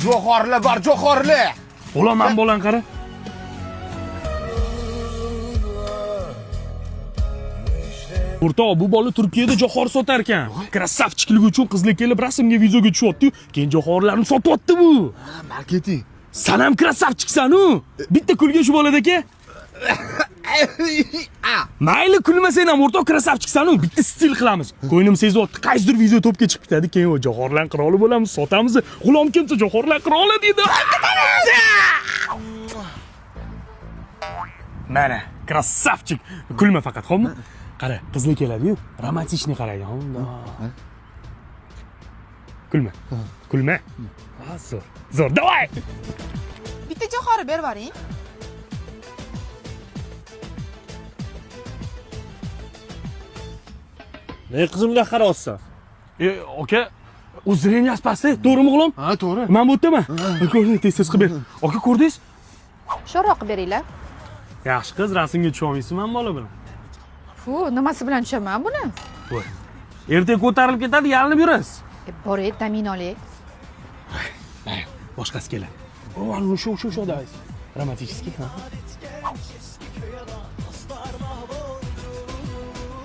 Johorlar bor, johorlar. Olaman bolan qara. O'rtoq, bu bola Turkiyada johor sotar ekan. Krassavchikligi uchun qizlar kelib rasmga, videoga tushyapti-yu, keyin johorlarni sotyapti bu. Marketing. Sen ham krassavchiksan-u. Bitta kulga shu bolada-ka. Mayli, kulmasang ham o'rtoq krassavchiksan-u. Bitta stil qilamiz. Ko'nglim sezyapti, qaysidir video topga chiqib ketadi, keyin o johorlar qiroli bo'lamiz, sotamiz. G'ulom kimsa johorlar qiroli deydi. Mana, krassavchik. Kulma faqat, xo'pmi? Qara, qizlar keladi-yu, romantichni qaraydi. Kulma. Kulma. Zo'r. Zo'r, davay. Bitta johori berib yuboring. Ne qizimga qarayapsan? Aka, o'zringiz pasti, to'g'rimi o'g'lim? Ha, to'g'ri. Men bu yerdaman. Ko'rning, tez qilib ber. Aka, ko'rdingiz? Sho'roq beringlar. Yaxshi qiz, rasmga tusha olmaysizmi bola bilan? Fu, nimasi bilan tushaman buni? Voy. Ertaga ko'tarilib ketadi, yalinib yurasiz. Boray, tamin oling. Boshqasi keladi. O, shu deysiz. Romantichеский, ha?